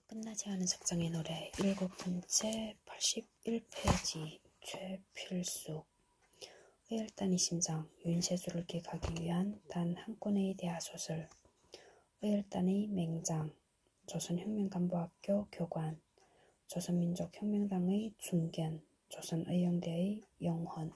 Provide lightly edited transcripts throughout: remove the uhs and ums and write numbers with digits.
끝나지 않은 석정의 노래 7번째 81페이지 최필수 의열단의 심정 윤세수를 기억하기 위한 단 한 권의 대하소설 의열단의 맹장 조선혁명간부학교 교관 조선민족혁명당의 중견 조선의용대의 영혼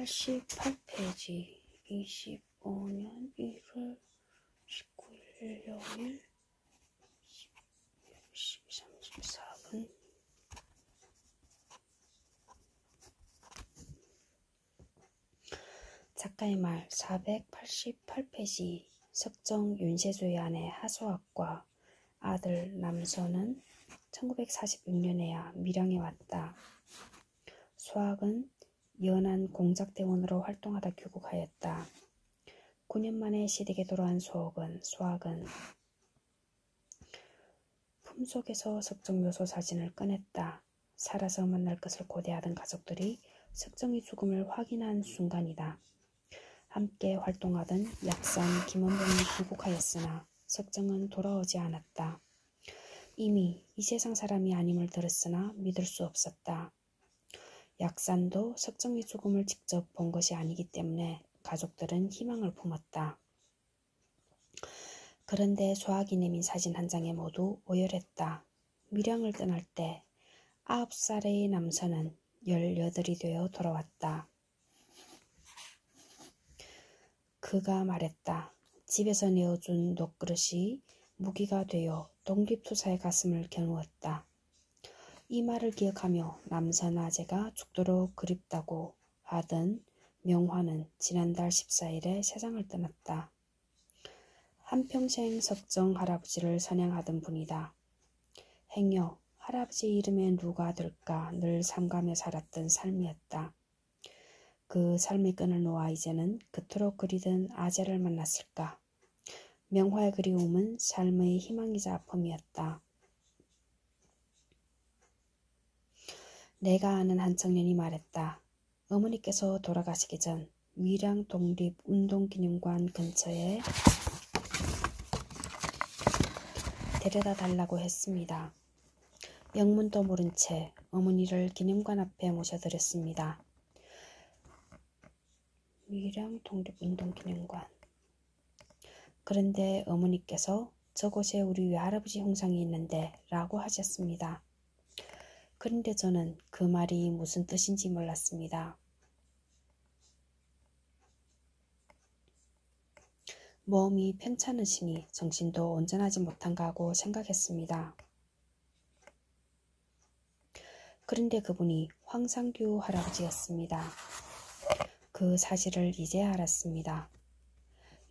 488페이지 25년 1월 19일 일요일 12:34분 작가의 말 488페이지 석정 윤세수의 아내 하소학과 아들 남선은 1946년에야 밀양에 왔다. 소학은 연안 공작대원으로 활동하다 귀국하였다. 9년 만에 시댁에 돌아온 소학은 품속에서 석정 묘소 사진을 꺼냈다. 살아서 만날 것을 고대하던 가족들이 석정의 죽음을 확인한 순간이다. 함께 활동하던 약산 김원봉이 귀국하였으나 석정은 돌아오지 않았다. 이미 이 세상 사람이 아님을 들었으나 믿을 수 없었다. 약산도 석정의 죽음을 직접 본 것이 아니기 때문에 가족들은 희망을 품었다. 그런데 소학이 내민 사진 한 장에 모두 오열했다. 밀양을 떠날 때 9살의 남선은 18이 되어 돌아왔다. 그가 말했다. 집에서 내어준 녹그릇이 무기가 되어 독립투사의 가슴을 겨누었다. 이 말을 기억하며 남선 아재가 죽도록 그립다고 하던 명화는 지난달 14일에 세상을 떠났다. 한평생 석정 할아버지를 선양하던 분이다. 행여 할아버지 이름에 누가 될까 늘 삼가며 살았던 삶이었다. 그 삶의 끈을 놓아 이제는 그토록 그리던 아재를 만났을까. 명화의 그리움은 삶의 희망이자 아픔이었다. 내가 아는 한 청년이 말했다. 어머니께서 돌아가시기 전 밀양 독립운동기념관 근처에 데려다 달라고 했습니다. 영문도 모른 채 어머니를 기념관 앞에 모셔드렸습니다. 밀양 독립운동기념관. 그런데 어머니께서 저곳에 우리 외할아버지 형상이 있는데 라고 하셨습니다. 그런데 저는 그 말이 무슨 뜻인지 몰랐습니다. 몸이 편찮으시니 정신도 온전하지 못한가 하고 생각했습니다. 그런데 그분이 황상규 할아버지였습니다. 그 사실을 이제야 알았습니다.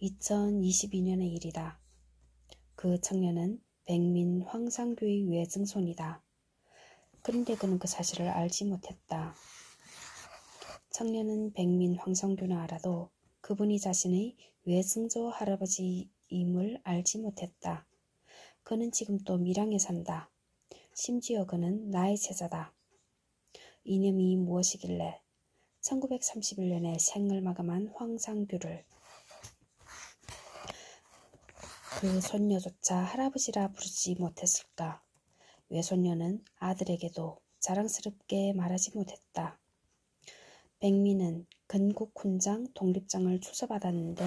2022년의 일이다. 그 청년은 백민 황상규의 외증손이다. 그런데 그는 그 사실을 알지 못했다. 청년은 백민 황상규는 알아도 그분이 자신의 외증조 할아버지임을 알지 못했다. 그는 지금 또 밀양에 산다. 심지어 그는 나의 제자다. 이념이 무엇이길래 1931년에 생을 마감한 황상규를 그 손녀조차 할아버지라 부르지 못했을까. 외손녀는 아들에게도 자랑스럽게 말하지 못했다. 백민은 건국훈장 독립장을 추서받았는데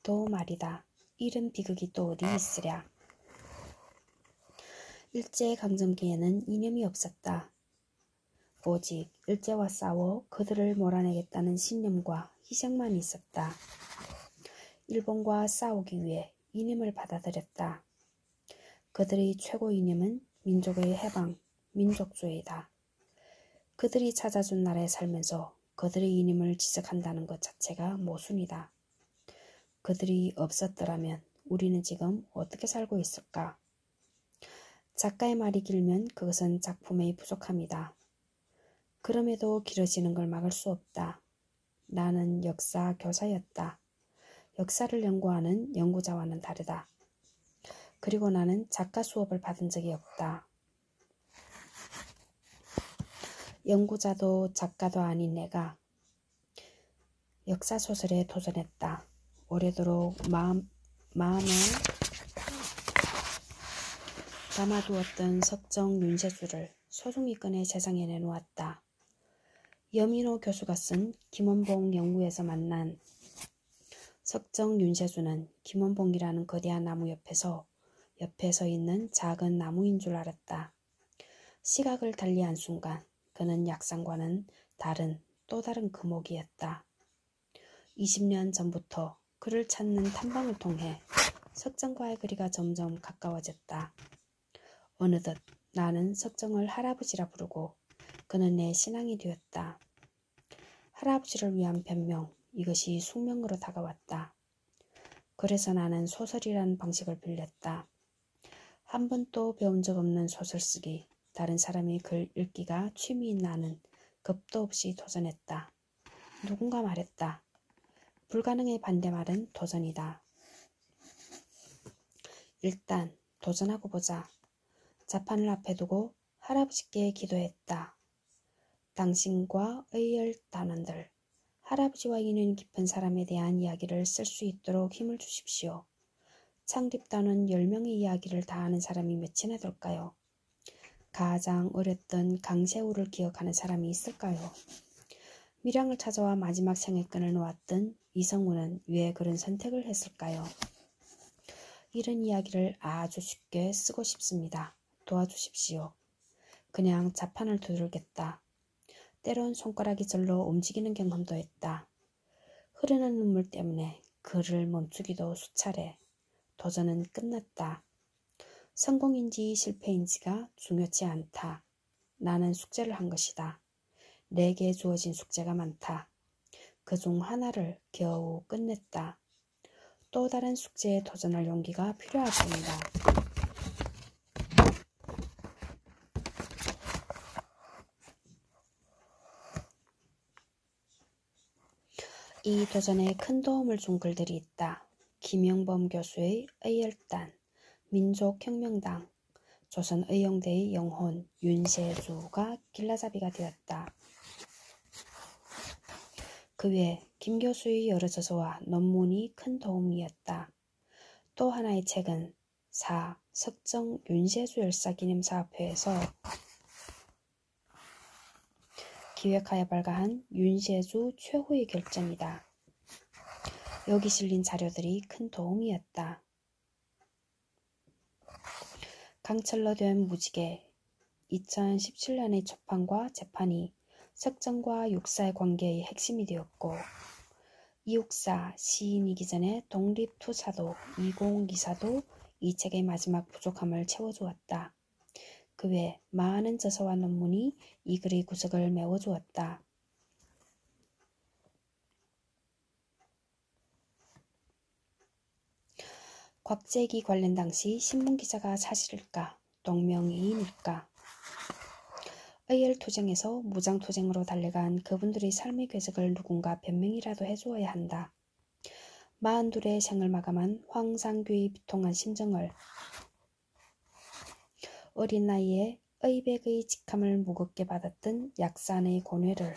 또 말이다. 이런 비극이 또 어디 있으랴. 일제강점기에는 이념이 없었다. 오직 일제와 싸워 그들을 몰아내겠다는 신념과 희생만 있었다. 일본과 싸우기 위해 이념을 받아들였다. 그들의 최고 이념은 민족의 해방, 민족주의다. 그들이 찾아준 나라에 살면서 그들의 이념을 지적한다는 것 자체가 모순이다. 그들이 없었더라면 우리는 지금 어떻게 살고 있을까? 작가의 말이 길면 그것은 작품의 부족함이다. 그럼에도 길어지는 걸 막을 수 없다. 나는 역사 교사였다. 역사를 연구하는 연구자와는 다르다. 그리고 나는 작가 수업을 받은 적이 없다. 연구자도 작가도 아닌 내가 역사소설에 도전했다. 오래도록 마음에 담아두었던 석정 윤세주를 소송이 꺼내 세상에 내놓았다. 여민호 교수가 쓴 김원봉 연구에서 만난 석정 윤세주는 김원봉이라는 거대한 나무 옆에 서 있는 작은 나무인 줄 알았다. 시각을 달리한 순간 그는 약상과는 다른 또 다른 금옥이었다. 20년 전부터 그를 찾는 탐방을 통해 석정과의 거리가 점점 가까워졌다. 어느덧 나는 석정을 할아버지라 부르고 그는 내 신앙이 되었다. 할아버지를 위한 변명, 이것이 숙명으로 다가왔다. 그래서 나는 소설이라는 방식을 빌렸다. 한 번도 배운 적 없는 소설 쓰기, 다른 사람의 글 읽기가 취미인 나는 겁도 없이 도전했다. 누군가 말했다. 불가능의 반대말은 도전이다. 일단 도전하고 보자. 자판을 앞에 두고 할아버지께 기도했다. 당신과 의열 단원들, 할아버지와 인연 깊은 사람에 대한 이야기를 쓸 수 있도록 힘을 주십시오. 창립단원 10명의 이야기를 다 아는 사람이 몇이나 될까요? 가장 어렸던 강세우를 기억하는 사람이 있을까요? 밀양을 찾아와 마지막 생의 끈을 놓았던 이성우는 왜 그런 선택을 했을까요? 이런 이야기를 아주 쉽게 쓰고 싶습니다. 도와주십시오. 그냥 자판을 두들겠다. 때론 손가락이 절로 움직이는 경험도 했다. 흐르는 눈물 때문에 글을 멈추기도 수차례. 도전은 끝났다. 성공인지 실패인지가 중요치 않다. 나는 숙제를 한 것이다. 내게 주어진 숙제가 많다. 그중 하나를 겨우 끝냈다. 또 다른 숙제에 도전할 용기가 필요할 뿐이다. 이 도전에 큰 도움을 준 글들이 있다. 김영범 교수의 의열단, 민족혁명당, 조선의용대의 영혼 윤세주가 길라잡이가 되었다. 그 외 김 교수의 여러 저서와 논문이 큰 도움이었다. 또 하나의 책은 석정 윤세주 열사기념사업회에서 기획하여 발간한 윤세주 최후의 결정이다. 여기 실린 자료들이 큰 도움이었다. 강철로 된 무지개, 2017년의 초판과 재판이 석정과 육사의 관계의 핵심이 되었고 이육사 시인이기 전에 독립투사도 2024도 이 책의 마지막 부족함을 채워주었다. 그 외 많은 저서와 논문이 이 글의 구석을 메워주었다. 곽재기 관련 당시 신문기자가 사실일까? 동명이인일까? 의열투쟁에서 무장투쟁으로 달려간 그분들의 삶의 궤적을 누군가 변명이라도 해주어야 한다. 42의 생을 마감한 황상규의 비통한 심정을, 어린 나이에 의백의 직함을 무겁게 받았던 약산의 고뇌를,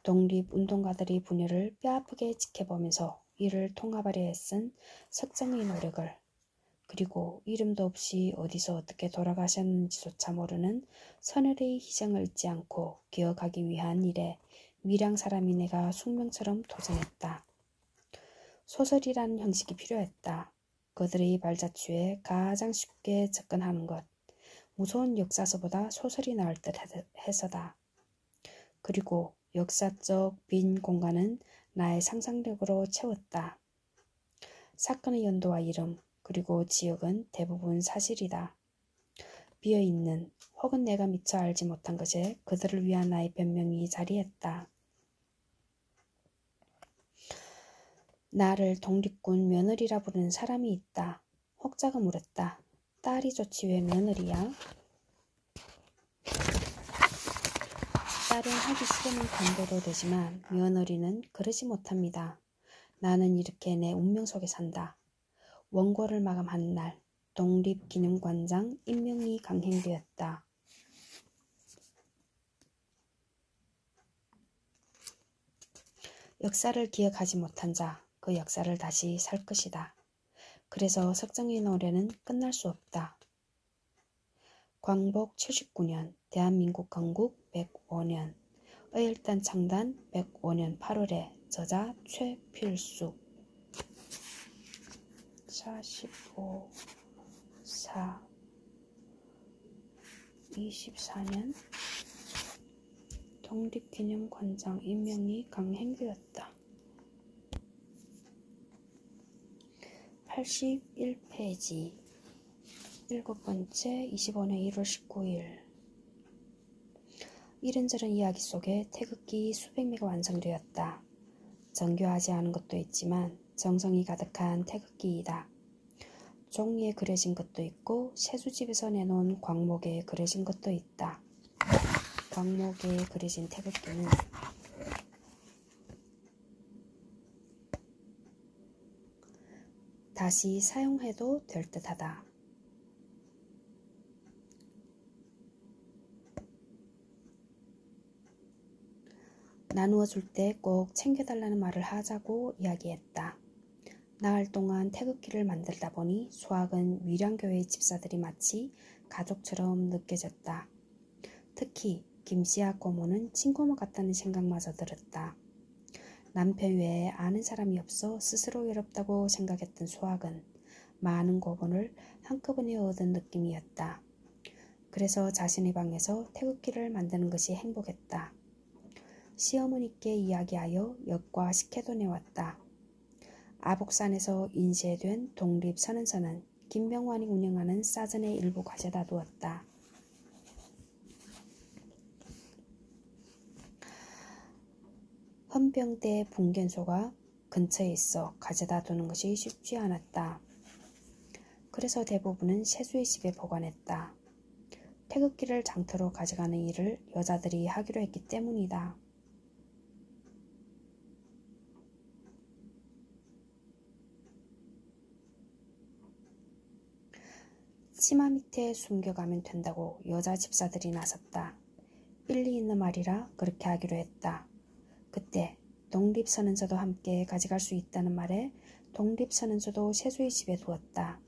독립운동가들의 분열을 뼈아프게 지켜보면서 이를 통합하려 애쓴 석정의 노력을, 그리고 이름도 없이 어디서 어떻게 돌아가셨는지조차 모르는 선열의 희생을 잊지 않고 기억하기 위한 일에 밀양 사람이 내가 숙명처럼 도전했다. 소설이라는 형식이 필요했다. 그들의 발자취에 가장 쉽게 접근하는 것, 무서운 역사서보다 소설이 나을 듯 해서다. 그리고 역사적 빈 공간은 나의 상상력으로 채웠다. 사건의 연도와 이름, 그리고 지역은 대부분 사실이다. 비어있는 혹은 내가 미처 알지 못한 것에 그들을 위한 나의 변명이 자리했다. 나를 독립군 며느리라 부르는 사람이 있다. 혹자가 물었다. 딸이 좋지 왜 며느리야? 딸은 하기 싫으면 반대도 되지만 며느리는 그러지 못합니다. 나는 이렇게 내 운명 속에 산다. 원고를 마감한 날 독립기념관장 임명이 강행되었다. 역사를 기억하지 못한 자, 그 역사를 다시 살 것이다. 그래서 석정의 노래는 끝날 수 없다. 광복 79년, 대한민국 건국 105년, 의열단 창단 105년 8월에 저자 최필숙 45, 4, 24년 독립기념관장 임명이 강행되었다. 81페이지 7번째 25년 1월 19일 이런저런 이야기 속에 태극기 수백 매가 완성되었다. 정교하지 않은 것도 있지만 정성이 가득한 태극기이다. 종이에 그려진 것도 있고 세수집에서 내놓은 광목에 그려진 것도 있다. 광목에 그려진 태극기는 다시 사용해도 될 듯하다. 나누어 줄 때 꼭 챙겨달라는 말을 하자고 이야기했다. 나흘 동안 태극기를 만들다 보니 수학은 위량교회 집사들이 마치 가족처럼 느껴졌다. 특히 김씨아 고모는 친고모 같다는 생각마저 들었다. 남편 외에 아는 사람이 없어 스스로 외롭다고 생각했던 수학은 많은 고본을 한꺼번에 얻은 느낌이었다. 그래서 자신의 방에서 태극기를 만드는 것이 행복했다. 시어머니께 이야기하여 역과식해도 내왔다. 아복산에서 인쇄된 독립선언서는 김병환이 운영하는 사전에 일부 가져다 두었다. 헌병대 분견소가 근처에 있어 가져다 두는 것이 쉽지 않았다. 그래서 대부분은 세수의 집에 보관했다. 태극기를 장터로 가져가는 일을 여자들이 하기로 했기 때문이다. 치마 밑에 숨겨가면 된다고 여자 집사들이 나섰다. 일리 있는 말이라 그렇게 하기로 했다. 그때 독립선언서도 함께 가져갈 수 있다는 말에 독립선언서도 세수의 집에 두었다.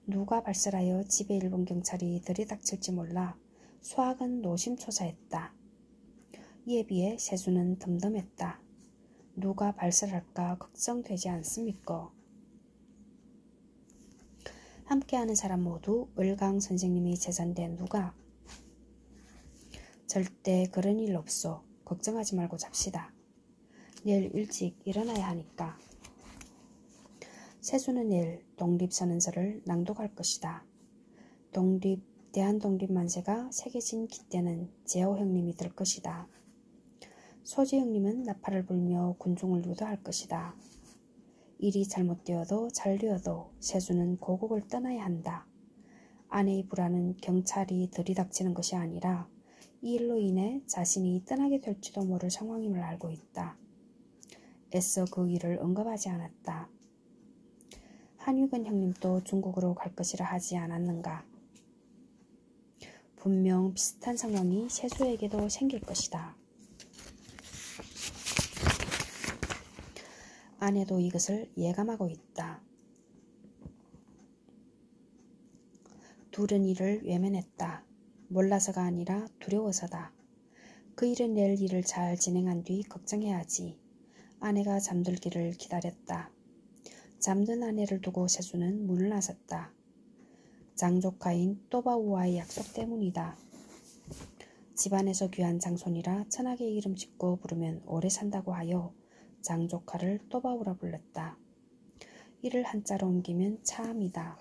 누가 발설하여 집에 일본 경찰이 들이닥칠지 몰라 수학은 노심초사했다. 이에 비해 세수는 덤덤했다. 누가 발설할까 걱정되지 않습니까? 함께하는 사람 모두 을강 선생님이 제자인데 누가? 절대 그런 일 없어. 걱정하지 말고 잡시다. 내일 일찍 일어나야 하니까. 세수는 내일 독립선언서를 낭독할 것이다. 대한독립만세가 새겨진 깃대는 재호 형님이 들 것이다. 소지 형님은 나팔을 불며 군중을 유도할 것이다. 일이 잘못되어도 잘되어도 세수는 고국을 떠나야 한다. 아내의 불안은 경찰이 들이닥치는 것이 아니라 이 일로 인해 자신이 떠나게 될지도 모를 상황임을 알고 있다. 애써 그 일을 언급하지 않았다. 한유근 형님도 중국으로 갈 것이라 하지 않았는가. 분명 비슷한 상황이 세수에게도 생길 것이다. 아내도 이것을 예감하고 있다. 둘은 이를 외면했다. 몰라서가 아니라 두려워서다. 그 일은 내일 일을 잘 진행한 뒤 걱정해야지. 아내가 잠들기를 기다렸다. 잠든 아내를 두고 세수는 문을 나섰다. 장조카인 또바우와의 약속 때문이다. 집안에서 귀한 장손이라 천하게 이름 짓고 부르면 오래 산다고 하여 장조카를 또바우라 불렀다. 이를 한자로 옮기면 차암이다.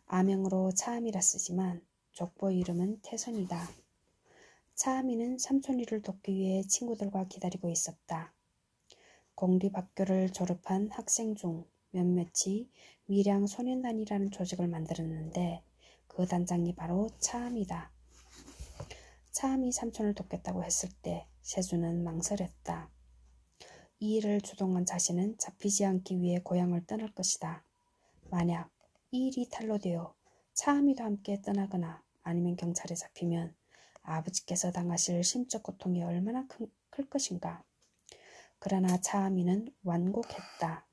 아명으로 차암이라 쓰지만 족보 이름은 태선이다. 차암이는 삼촌이를 돕기 위해 친구들과 기다리고 있었다. 공립학교를 졸업한 학생 중 몇몇이 미량 소년단이라는 조직을 만들었는데 그 단장이 바로 차암이다. 차암이 삼촌을 돕겠다고 했을 때 세수는 망설였다. 이 일을 주동한 자신은 잡히지 않기 위해 고향을 떠날 것이다. 만약 이 일이 탄로되어 차암이도 함께 떠나거나 아니면 경찰에 잡히면 아버지께서 당하실 심적 고통이 얼마나 클 것인가. 그러나 차암이는 완곡했다.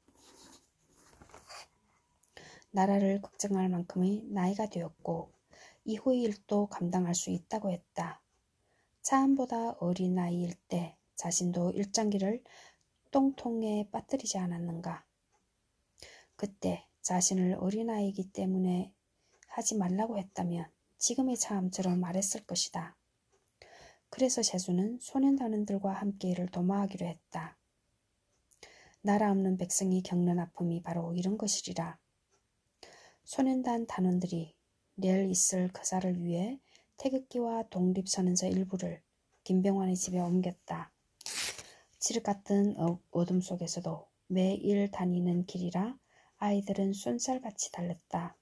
나라를 걱정할 만큼의 나이가 되었고 이후의 일도 감당할 수 있다고 했다. 차암보다 어린 나이일 때 자신도 일장기를 똥통에 빠뜨리지 않았는가. 그때 자신을 어린아이이기 때문에 하지 말라고 했다면 지금의 차암처럼 말했을 것이다. 그래서 세수는 소년단원들과 함께 이를 도모하기로 했다. 나라 없는 백성이 겪는 아픔이 바로 이런 것이리라. 소년단 단원들이 내일 있을 거사를 위해 태극기와 독립선언서 일부를 김병환의 집에 옮겼다. 칠흑 같은 어둠 속에서도 매일 다니는 길이라 아이들은 쏜살같이 달렸다.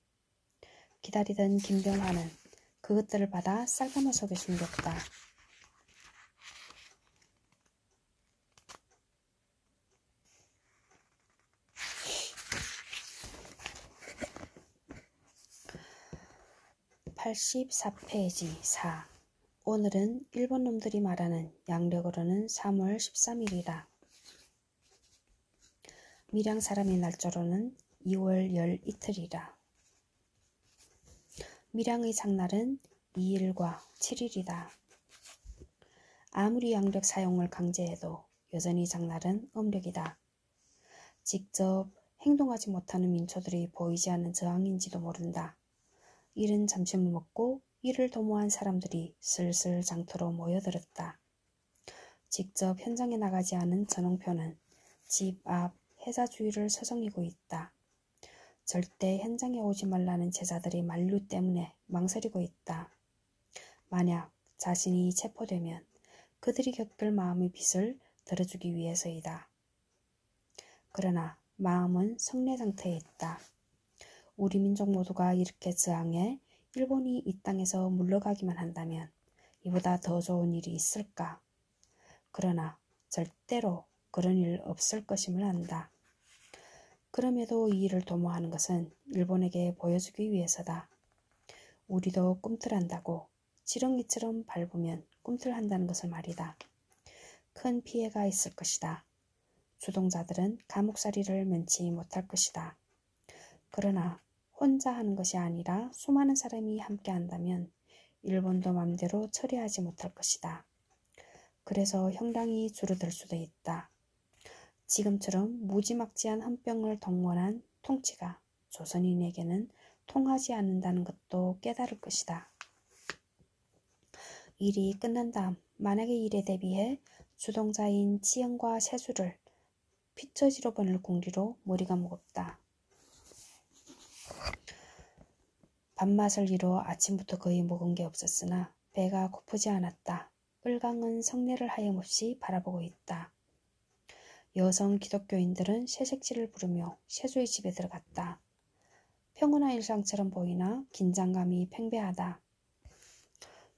기다리던 김병환은 그것들을 받아 쌀가마 속에 숨겼다. (84페이지) 4. 오늘은 일본 놈들이 말하는 양력으로는 3월 13일이다. 밀양 사람의 날짜로는 2월 열 이틀이라. 밀양의 장날은 2일과 7일이다. 아무리 양력 사용을 강제해도 여전히 장날은 음력이다. 직접 행동하지 못하는 민초들이 보이지 않는 저항인지도 모른다. 이른 점심을 먹고 이를 도모한 사람들이 슬슬 장터로 모여들었다. 직접 현장에 나가지 않은 전홍표는 집 앞 해자 주위를 서성이고 있다. 절대 현장에 오지 말라는 제자들의 만류 때문에 망설이고 있다. 만약 자신이 체포되면 그들이 겪을 마음의 빚을 덜어주기 위해서이다. 그러나 마음은 성내 상태에 있다. 우리 민족 모두가 이렇게 저항해 일본이 이 땅에서 물러가기만 한다면 이보다 더 좋은 일이 있을까? 그러나 절대로 그런 일 없을 것임을 안다. 그럼에도 이 일을 도모하는 것은 일본에게 보여주기 위해서다. 우리도 꿈틀한다고 지렁이처럼 밟으면 꿈틀한다는 것을 말이다. 큰 피해가 있을 것이다. 주동자들은 감옥살이를 면치 못할 것이다. 그러나 혼자 하는 것이 아니라 수많은 사람이 함께 한다면 일본도 맘대로 처리하지 못할 것이다. 그래서 형량이 줄어들 수도 있다. 지금처럼 무지막지한 헌병을 동원한 통치가 조선인에게는 통하지 않는다는 것도 깨달을 것이다. 일이 끝난 다음 만약의 일에 대비해 주동자인 치영과 세수를 피처지로 보낼 궁리로 머리가 무겁다. 밥맛을 이뤄 아침부터 거의 먹은 게 없었으나 배가 고프지 않았다. 을강은 성례를 하염없이 바라보고 있다. 여성 기독교인들은 새색지를 부르며 세수의 집에 들어갔다. 평온한 일상처럼 보이나 긴장감이 팽배하다.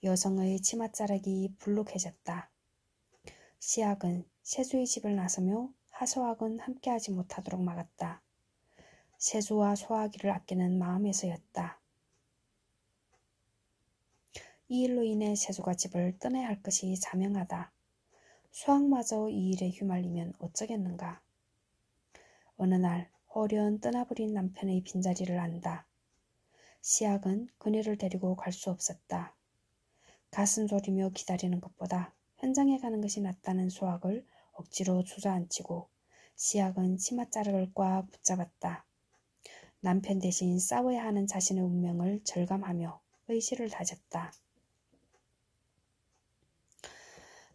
여성의 치맛자락이 불룩해졌다. 시학은 세수의 집을 나서며 하소학은 함께하지 못하도록 막았다. 세수와 소화기를 아끼는 마음에서였다. 이 일로 인해 세수가 집을 떠나야 할 것이 자명하다. 소학마저 이 일에 휘말리면 어쩌겠는가. 어느 날 호련 떠나버린 남편의 빈자리를 안다. 시학은 그녀를 데리고 갈 수 없었다. 가슴 졸이며 기다리는 것보다 현장에 가는 것이 낫다는 소학을 억지로 주저앉히고 시학은 치맛자락을 꽉 붙잡았다. 남편 대신 싸워야 하는 자신의 운명을 절감하며 의지를 다졌다.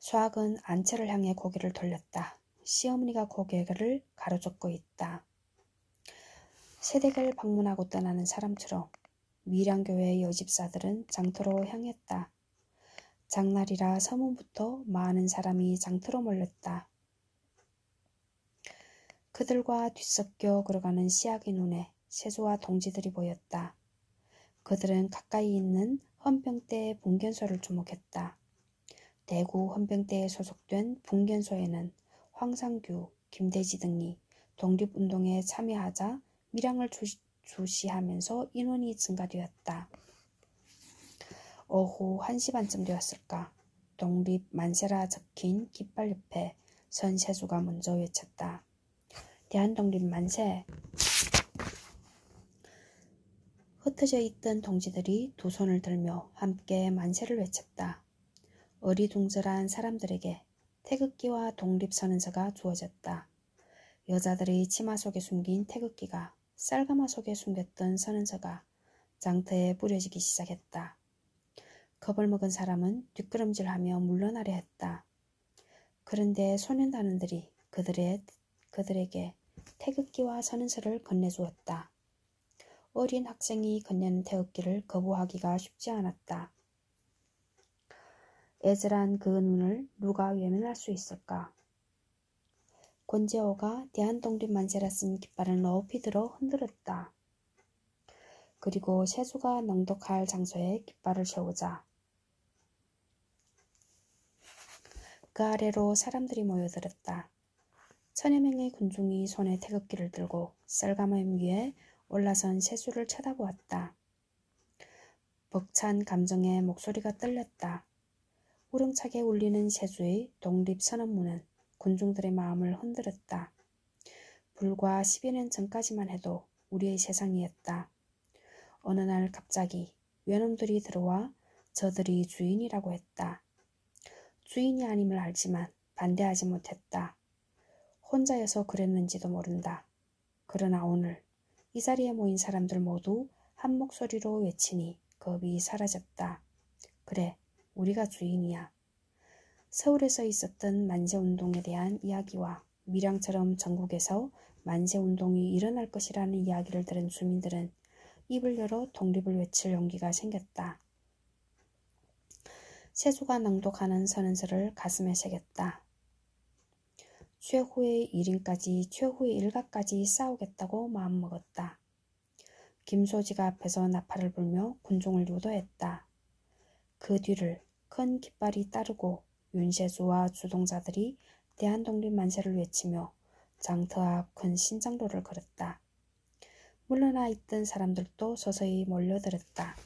소학은 안채를 향해 고개를 돌렸다. 시어머니가 고개를 가로젓고 있다. 새댁을 방문하고 떠나는 사람처럼 밀양교회 여집사들은 장터로 향했다. 장날이라 서문부터 많은 사람이 장터로 몰렸다. 그들과 뒤섞여 걸어가는 시학의 눈에 세수와 동지들이 보였다. 그들은 가까이 있는 헌병대 분견소를 주목했다. 대구 헌병대에 소속된 분견소에는 황상규, 김대지 등이 독립운동에 참여하자 밀양을 주시하면서 인원이 증가되었다. 오후 1시 반쯤 되었을까. 독립 만세라 적힌 깃발 옆에 선세수가 먼저 외쳤다. 대한독립 만세! 흩어져 있던 동지들이 두 손을 들며 함께 만세를 외쳤다. 어리둥절한 사람들에게 태극기와 독립선언서가 주어졌다. 여자들의 치마 속에 숨긴 태극기가 쌀가마 속에 숨겼던 선언서가 장터에 뿌려지기 시작했다. 겁을 먹은 사람은 뒷걸음질하며 물러나려 했다. 그런데 소년단원들이 그들에게 태극기와 선언서를 건네주었다. 어린 학생이 건네는 태극기를 거부하기가 쉽지 않았다. 애절한 그 눈을 누가 외면할 수 있을까? 권재호가 대한독립 만세라 쓴 깃발을 높이 들어 흔들었다. 그리고 세수가 낭독할 장소에 깃발을 세우자 그 아래로 사람들이 모여들었다. 천여 명의 군중이 손에 태극기를 들고 쌀가마 위에 올라선 세수를 쳐다보았다. 벅찬 감정에 목소리가 떨렸다. 우렁차게 울리는 세수의 독립선언문은 군중들의 마음을 흔들었다. 불과 10여 년 전까지만 해도 우리의 세상이었다. 어느 날 갑자기 외놈들이 들어와 저들이 주인이라고 했다. 주인이 아님을 알지만 반대하지 못했다. 혼자여서 그랬는지도 모른다. 그러나 오늘 이 자리에 모인 사람들 모두 한 목소리로 외치니 겁이 사라졌다. 그래, 우리가 주인이야. 서울에서 있었던 만세운동에 대한 이야기와 밀양처럼 전국에서 만세운동이 일어날 것이라는 이야기를 들은 주민들은 입을 열어 독립을 외칠 용기가 생겼다. 세수가 낭독하는 선언서를 가슴에 새겼다. 최후의 1인까지 최후의 일가까지 싸우겠다고 마음먹었다. 김소지가 앞에서 나팔을 불며 군중을 유도했다. 그 뒤를 큰 깃발이 따르고 윤세수와 주동자들이 대한독립 만세를 외치며 장터 앞 큰 신장로를 걸었다. 물러나 있던 사람들도 서서히 몰려들었다.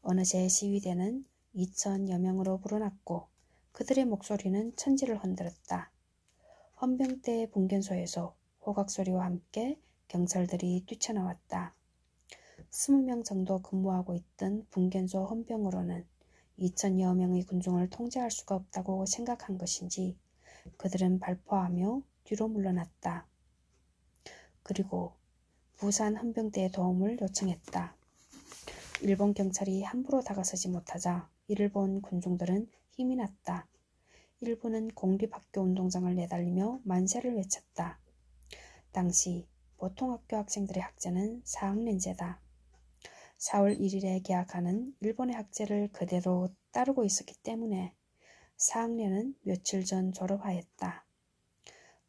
어느새 시위대는 2,000여 명으로 불어났고 그들의 목소리는 천지를 흔들었다. 헌병대 분견소에서 호각소리와 함께 경찰들이 뛰쳐나왔다. 20명 정도 근무하고 있던 분견소 헌병으로는 2,000여 명의 군중을 통제할 수가 없다고 생각한 것인지 그들은 발포하며 뒤로 물러났다. 그리고 부산 헌병대의 도움을 요청했다. 일본 경찰이 함부로 다가서지 못하자 이를 본 군중들은 힘이 났다. 일부는 공립학교 운동장을 내달리며 만세를 외쳤다. 당시 보통학교 학생들의 학제는 4학년제다. 4월 1일에 개학하는 일본의 학제를 그대로 따르고 있었기 때문에 4학년은 며칠 전 졸업하였다.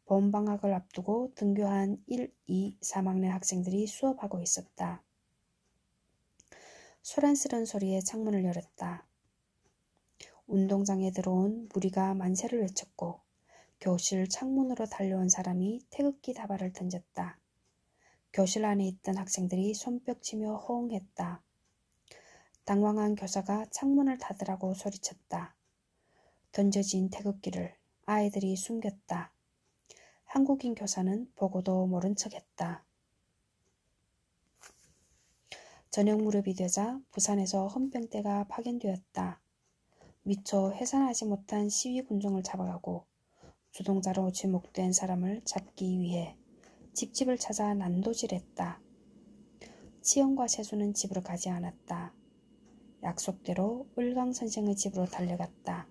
봄방학을 앞두고 등교한 1, 2, 3학년 학생들이 수업하고 있었다. 소란스런 소리에 창문을 열었다. 운동장에 들어온 무리가 만세를 외쳤고 교실 창문으로 달려온 사람이 태극기 다발을 던졌다. 교실 안에 있던 학생들이 손뼉치며 호응했다. 당황한 교사가 창문을 닫으라고 소리쳤다. 던져진 태극기를 아이들이 숨겼다. 한국인 교사는 보고도 모른 척했다. 저녁 무렵이 되자 부산에서 헌병대가 파견되었다. 미처 해산하지 못한 시위 군중을 잡아가고 주동자로 지목된 사람을 잡기 위해 집집을 찾아 난도질했다. 치영과 세수는 집으로 가지 않았다. 약속대로 을강 선생의 집으로 달려갔다.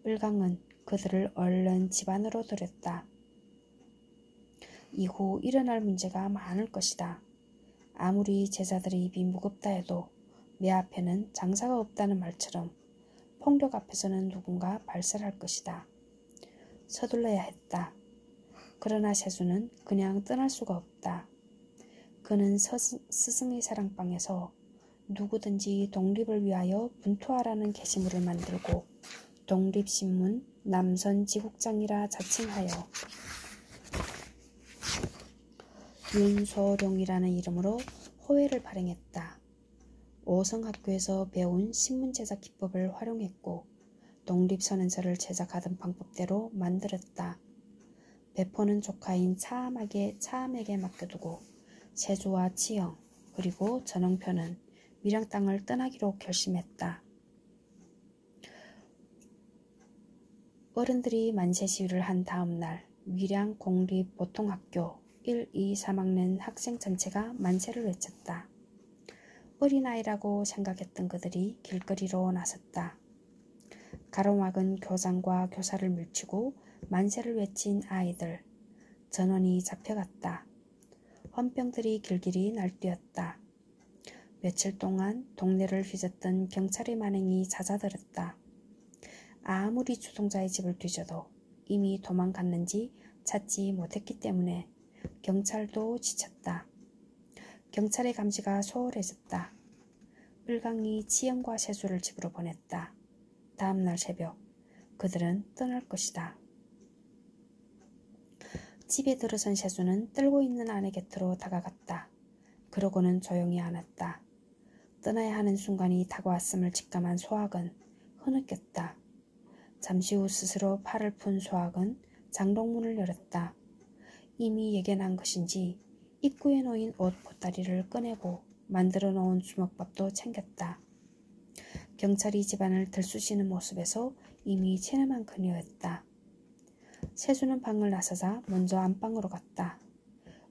을강은 그들을 얼른 집 안으로 들였다. 이후 일어날 문제가 많을 것이다. 아무리 제자들의 입이 무겁다 해도 내 앞에는 장사가 없다는 말처럼 폭력 앞에서는 누군가 발설할 것이다. 서둘러야 했다. 그러나 세수는 그냥 떠날 수가 없다. 그는 스승의 사랑방에서 누구든지 독립을 위하여 분투하라는 게시물을 만들고 독립신문 남선지국장이라 자칭하여 윤소룡이라는 이름으로 호회를 발행했다. 오성학교에서 배운 신문제작 기법을 활용했고 독립선언서를 제작하던 방법대로 만들었다. 배포는 조카인 차암에게 맡겨두고 세조와 치영 그리고 전홍표는 밀양 땅을 떠나기로 결심했다. 어른들이 만세 시위를 한 다음 날 밀양 공립보통학교 1, 2, 3학년 학생 전체가 만세를 외쳤다. 어린아이라고 생각했던 그들이 길거리로 나섰다. 가로막은 교장과 교사를 밀치고 만세를 외친 아이들. 전원이 잡혀갔다. 헌병들이 길길이 날뛰었다. 며칠 동안 동네를 휘젓던 경찰의 만행이 잦아들었다. 아무리 주동자의 집을 뒤져도 이미 도망갔는지 찾지 못했기 때문에 경찰도 지쳤다. 경찰의 감시가 소홀해졌다. 을강이 치영과 세수를 집으로 보냈다. 다음 날 새벽 그들은 떠날 것이다. 집에 들어선 세수는 떨고 있는 아내 곁으로 다가갔다. 그러고는 조용히 안았다. 떠나야 하는 순간이 다가왔음을 직감한 소학은 흐느꼈다. 잠시 후 스스로 팔을 푼 소학은 장롱문을 열었다. 이미 예견한 것인지 입구에 놓인 옷 보따리를 꺼내고 만들어 놓은 주먹밥도 챙겼다. 경찰이 집안을 들쑤시는 모습에서 이미 체념한 그녀였다. 세수는 방을 나서자 먼저 안방으로 갔다.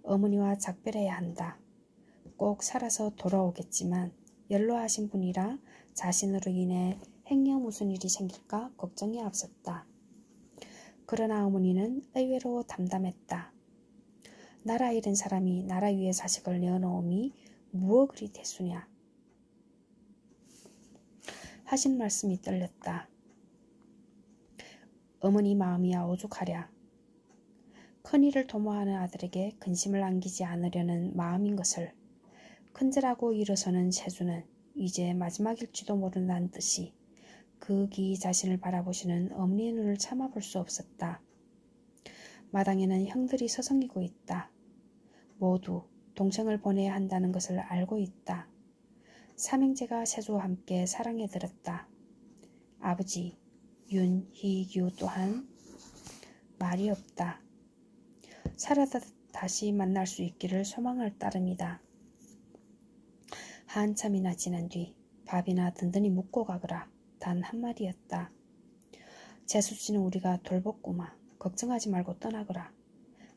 어머니와 작별해야 한다. 꼭 살아서 돌아오겠지만 연로하신 분이라 자신으로 인해 행여 무슨 일이 생길까 걱정이 앞섰다. 그러나 어머니는 의외로 담담했다. 나라 잃은 사람이 나라 위에 자식을 내어놓음이 무엇 그리 대수냐. 하신 말씀이 떨렸다. 어머니 마음이야 오죽하랴. 큰일을 도모하는 아들에게 근심을 안기지 않으려는 마음인 것을 큰절하고 일어서는 세수는 이제 마지막일지도 모른다는 듯이 극이 자신을 바라보시는 어머니의 눈을 참아볼 수 없었다. 마당에는 형들이 서성이고 있다. 모두 동생을 보내야 한다는 것을 알고 있다. 삼형제가 세수와 함께 사랑에 들었다. 아버지 윤희규 또한 말이 없다. 살아다 다시 만날 수 있기를 소망할 따름이다. 한참이나 지난 뒤 밥이나 든든히 묵고 가거라. 단 한마디였다. 재수씨는 우리가 돌봤구마. 걱정하지 말고 떠나거라.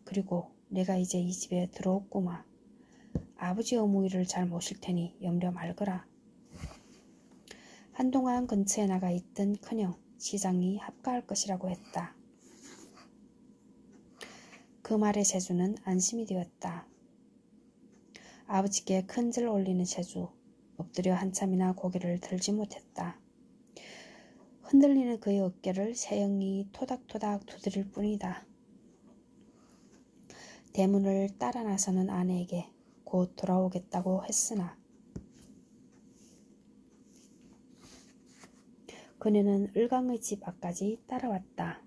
그리고 내가 이제 이 집에 들어왔구마. 아버지 어머니를 잘 모실 테니 염려 말거라. 한동안 근처에 나가 있던 큰형 시장이 합가할 것이라고 했다. 그 말에 세주는 안심이 되었다. 아버지께 큰절 올리는 세주. 엎드려 한참이나 고개를 들지 못했다. 흔들리는 그의 어깨를 세영이 토닥토닥 두드릴 뿐이다. 대문을 따라 나서는 아내에게 곧 돌아오겠다고 했으나 그녀는 을강의 집 앞까지 따라왔다.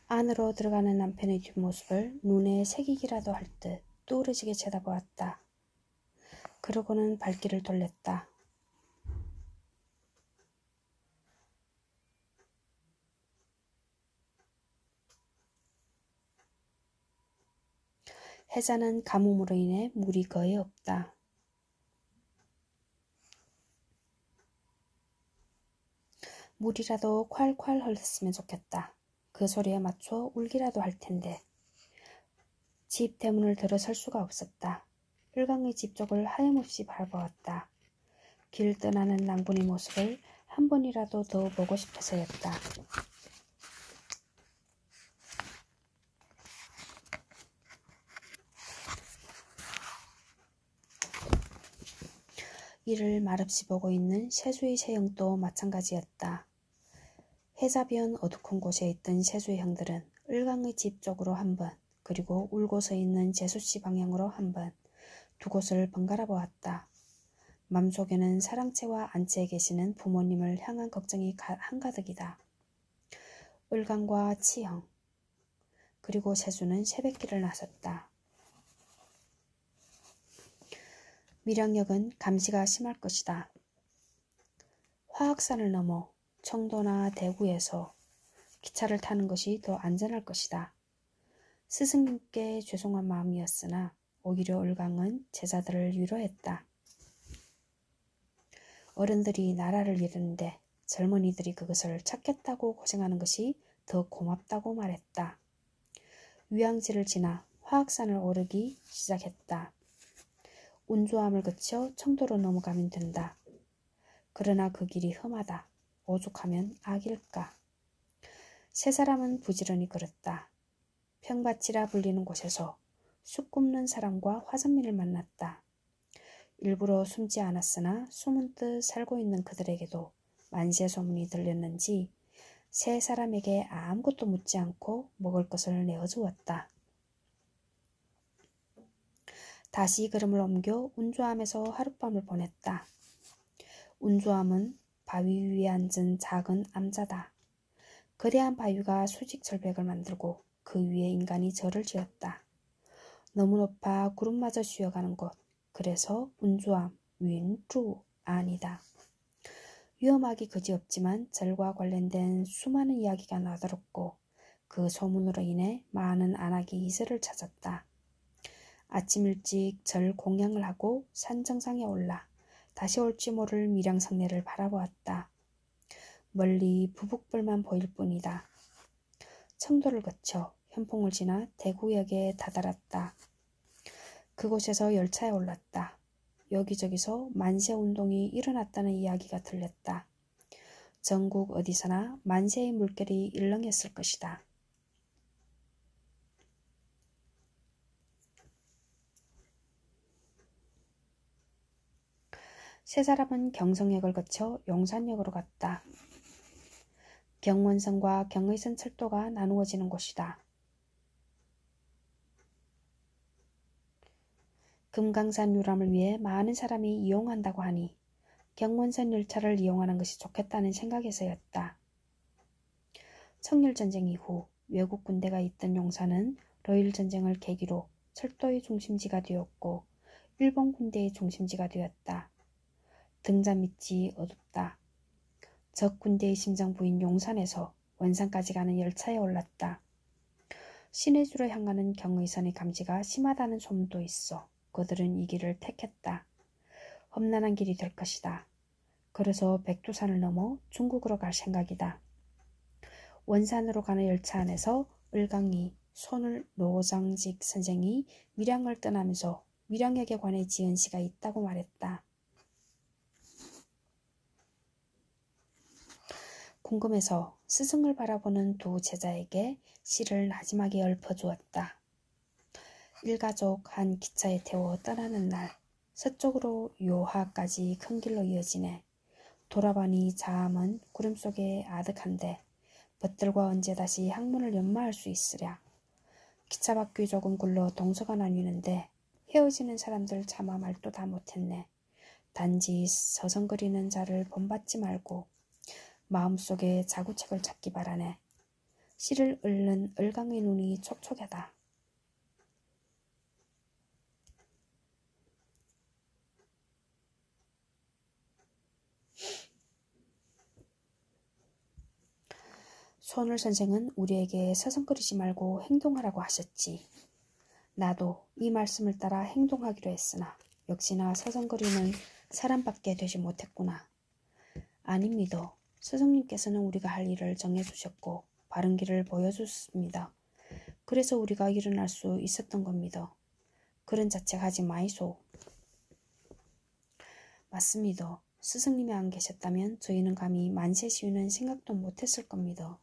안으로 들어가는 남편의 뒷모습을 눈에 새기기라도 할 듯 뚜우러지게 쳐다보았다. 그러고는 발길을 돌렸다. 해자는 가뭄으로 인해 물이 거의 없다. 물이라도 콸콸 흘렀으면 좋겠다. 그 소리에 맞춰 울기라도 할 텐데. 집 대문을 들어설 수가 없었다. 을강의 집 쪽을 하염없이 바라보았다. 길 떠나는 낭군의 모습을 한 번이라도 더 보고 싶어서였다. 이를 말없이 보고 있는 세수의 세영도 마찬가지였다. 해자변 어두운 곳에 있던 세수의 형들은 을강의 집 쪽으로 한 번, 그리고 울고 서 있는 재수씨 방향으로 한 번, 두 곳을 번갈아 보았다. 맘속에는 사랑채와 안채에 계시는 부모님을 향한 걱정이 한가득이다. 을강과 치형, 그리고 세수는 새벽길을 나섰다. 밀양역은 감시가 심할 것이다. 화학산을 넘어 청도나 대구에서 기차를 타는 것이 더 안전할 것이다. 스승님께 죄송한 마음이었으나 오히려 을강은 제자들을 위로했다. 어른들이 나라를 잃었는데 젊은이들이 그것을 찾겠다고 고생하는 것이 더 고맙다고 말했다. 위양지를 지나 화학산을 오르기 시작했다. 운주암을 거쳐 청도로 넘어가면 된다. 그러나 그 길이 험하다. 오죽하면 악일까. 세 사람은 부지런히 걸었다. 평밭이라 불리는 곳에서 쑥 굽는 사람과 화선민을 만났다. 일부러 숨지 않았으나 숨은 듯 살고 있는 그들에게도 만세 소문이 들렸는지 세 사람에게 아무것도 묻지 않고 먹을 것을 내어주었다. 다시 걸음을 옮겨 운주암에서 하룻밤을 보냈다. 운주암은 바위 위에 앉은 작은 암자다. 거대한 바위가 수직절벽을 만들고 그 위에 인간이 절을 지었다. 너무 높아 구름마저 쉬어가는 곳. 그래서 운주암, 윈주 아니다. 위험하기 그지없지만 절과 관련된 수많은 이야기가 나돌았고 그 소문으로 인해 많은 안악이 이슬을 찾았다. 아침 일찍 절 공양을 하고 산 정상에 올라 다시 올지 모를 밀양성내를 바라보았다. 멀리 부북불만 보일 뿐이다. 청도를 거쳐 현풍을 지나 대구역에 다다랐다. 그곳에서 열차에 올랐다. 여기저기서 만세운동이 일어났다는 이야기가 들렸다. 전국 어디서나 만세의 물결이 일렁였을 것이다. 세 사람은 경성역을 거쳐 용산역으로 갔다. 경원선과 경의선 철도가 나누어지는 곳이다. 금강산 유람을 위해 많은 사람이 이용한다고 하니 경원선 열차를 이용하는 것이 좋겠다는 생각에서였다. 청일전쟁 이후 외국 군대가 있던 용산은 러일전쟁을 계기로 철도의 중심지가 되었고 일본 군대의 중심지가 되었다. 등잔 밑이 어둡다. 적 군대의 심장부인 용산에서 원산까지 가는 열차에 올랐다. 신해주로 향하는 경의선의 감지가 심하다는 소문도 있어 그들은 이 길을 택했다. 험난한 길이 될 것이다. 그래서 백두산을 넘어 중국으로 갈 생각이다. 원산으로 가는 열차 안에서 을강이 손을 노장직 선생이 밀양을 떠나면서 밀양역에 관해 지은 시가 있다고 말했다. 궁금해서 스승을 바라보는 두 제자에게 시를 나지막에 읊어주었다. 일가족 한 기차에 태워 떠나는 날 서쪽으로 요하까지 큰 길로 이어지네. 돌아보니 자암은 구름 속에 아득한데 벗들과 언제 다시 항문을 연마할 수 있으랴. 기차 바퀴 조금 굴러 동서가 나뉘는데 헤어지는 사람들 차마 말도 다 못했네. 단지 서성거리는 자를 본받지 말고 마음속에 자구책을 찾기 바라네. 시를 읊는 을강의 눈이 촉촉하다. 손을 선생은 우리에게 서성거리지 말고 행동하라고 하셨지. 나도 이 말씀을 따라 행동하기로 했으나 역시나 서성거리는 사람밖에 되지 못했구나. 아닙니다. 스승님께서는 우리가 할 일을 정해주셨고 바른 길을 보여주셨습니다. 그래서 우리가 일어날 수 있었던 겁니다. 그런 자책하지 마이소. 맞습니다. 스승님이 안 계셨다면 저희는 감히 만세 시위는 생각도 못했을 겁니다.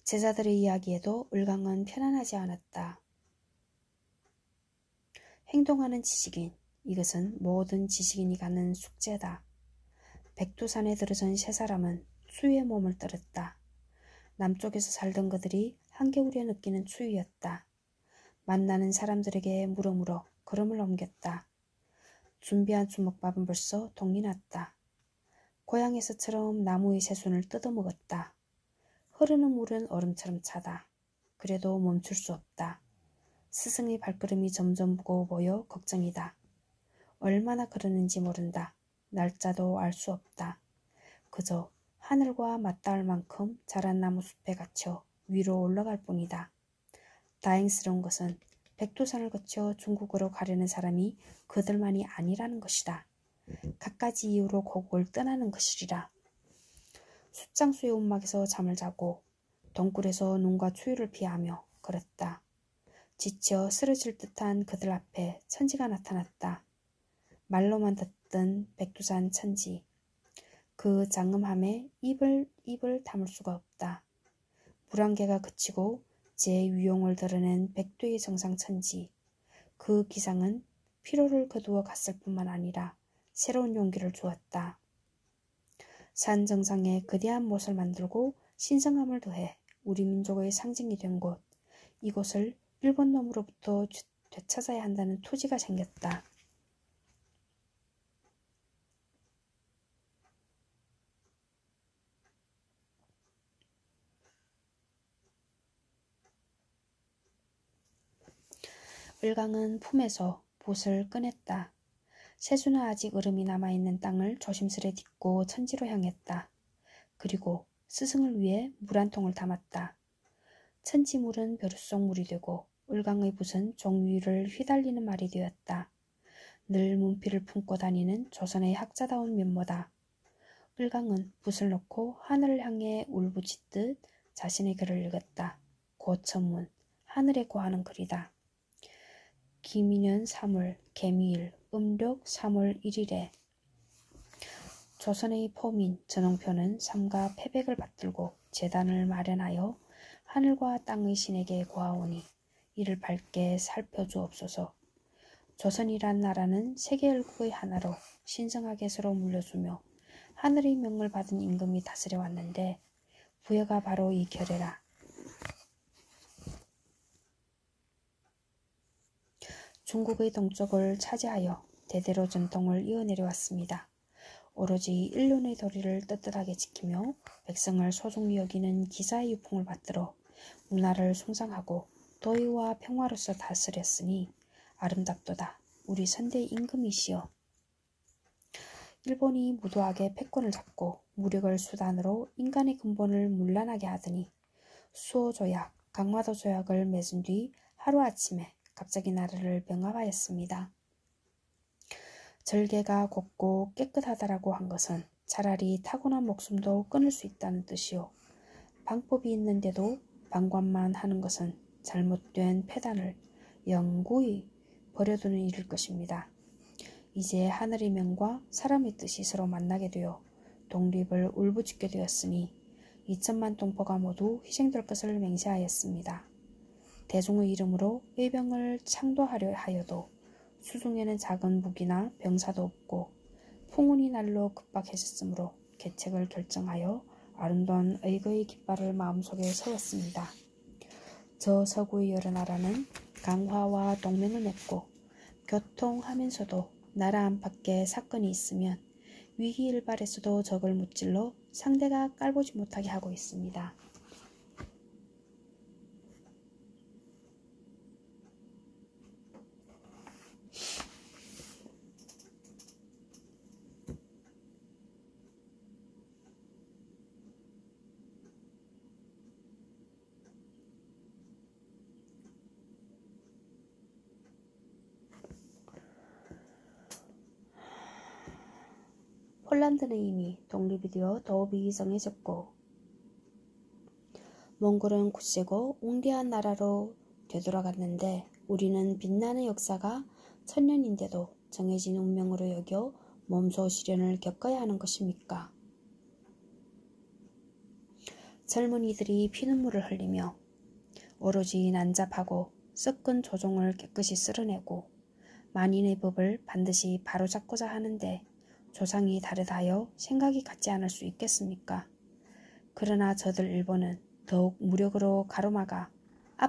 제자들의 이야기에도 을강은 편안하지 않았다. 행동하는 지식인, 이것은 모든 지식인이 갖는 숙제다. 백두산에 들어선 세 사람은 추위에 몸을 떨었다. 남쪽에서 살던 그들이 한겨울에 느끼는 추위였다. 만나는 사람들에게 물어물어 걸음을 옮겼다. 준비한 주먹밥은 벌써 동이 났다. 고향에서처럼 나무의 새순을 뜯어먹었다. 흐르는 물은 얼음처럼 차다. 그래도 멈출 수 없다. 스승의 발걸음이 점점 무거워 보여 걱정이다. 얼마나 걸었는지 모른다. 날짜도 알 수 없다. 그저 하늘과 맞닿을 만큼 자란 나무숲에 갇혀 위로 올라갈 뿐이다. 다행스러운 것은 백두산을 거쳐 중국으로 가려는 사람이 그들만이 아니라는 것이다. 갖가지 이유로 고국을 떠나는 것이리라. 숫장수의 움막에서 잠을 자고 동굴에서 눈과 추위를 피하며 걸었다. 지쳐 쓰러질 듯한 그들 앞에 천지가 나타났다. 말로만 듣던 백두산 천지. 그 장엄함에 입을 다물 수가 없다. 불안개가 그치고 제 위용을 드러낸 백두의 정상 천지. 그 기상은 피로를 거두어 갔을 뿐만 아니라 새로운 용기를 주었다. 산 정상에 거대한 못을 만들고 신성함을 더해 우리 민족의 상징이 된 곳. 이곳을 일본 놈으로부터 되찾아야 한다는 토지가 생겼다. 을강은 품에서 봇을 꺼냈다. 새수는 아직 얼음이 남아있는 땅을 조심스레 딛고 천지로 향했다. 그리고 스승을 위해 물 한 통을 담았다. 천지물은 벼룩속 물이 되고 을강의 붓은 종 위를 휘달리는 말이 되었다. 늘 문필을 품고 다니는 조선의 학자다운 면모다. 을강은 붓을 놓고 하늘을 향해 울부짖듯 자신의 글을 읽었다. 고천문, 하늘에 고하는 글이다. 기민년 3월 개미일 음력 3월 1일에 조선의 포민 전홍표는 삼가 패백을 받들고 제단을 마련하여 하늘과 땅의 신에게 고하오니 이를 밝게 살펴주옵소서. 조선이란 나라는 세계 열국의 하나로 신성하게 서로 물려주며 하늘의 명을 받은 임금이 다스려왔는데 부여가 바로 이 결례라. 중국의 동쪽을 차지하여 대대로 전통을 이어내려왔습니다. 오로지 일륜의 도리를 떳떳하게 지키며 백성을 소중히 여기는 기사의 유풍을 받들어 문화를 숭상하고 도의와 평화로서 다스렸으니 아름답도다. 우리 선대 임금이시여. 일본이 무도하게 패권을 잡고 무력을 수단으로 인간의 근본을 문란하게 하더니 수호조약, 강화도조약을 맺은 뒤 하루아침에 갑자기 나라를 병합하였습니다. 절개가 곱고 깨끗하다라고 한 것은 차라리 타고난 목숨도 끊을 수 있다는 뜻이요. 방법이 있는데도 방관만 하는 것은 잘못된 폐단을 영구히 버려두는 일일 것입니다. 이제 하늘의 명과 사람의 뜻이 서로 만나게 되어 독립을 울부짖게 되었으니 2천만 동포가 모두 희생될 것을 맹세하였습니다. 대종의 이름으로 의병을 창도하려 하여도 수중에는 작은 무기나 병사도 없고 풍운이 날로 급박해졌으므로 계책을 결정하여 아름다운 의거의 깃발을 마음속에 세웠습니다. 저 서구의 여러 나라는 강화와 동맹을 맺고 교통하면서도 나라 안팎에 사건이 있으면 위기일발에서도 적을 무찔러 상대가 깔보지 못하게 하고 있습니다. 폴란드는 이미 독립이 되어 도읍이 정해졌고 몽골은 굳세고 웅대한 나라로 되돌아갔는데 우리는 빛나는 역사가 천년인데도 정해진 운명으로 여겨 몸소 시련을 겪어야 하는 것입니까? 젊은이들이 피눈물을 흘리며 오로지 난잡하고 썩은 조종을 깨끗이 쓸어내고 만인의 법을 반드시 바로잡고자 하는데 조상이 다르다 하여 생각이 같지 않을 수 있겠습니까? 그러나 저들 일본은 더욱 무력으로 가로막아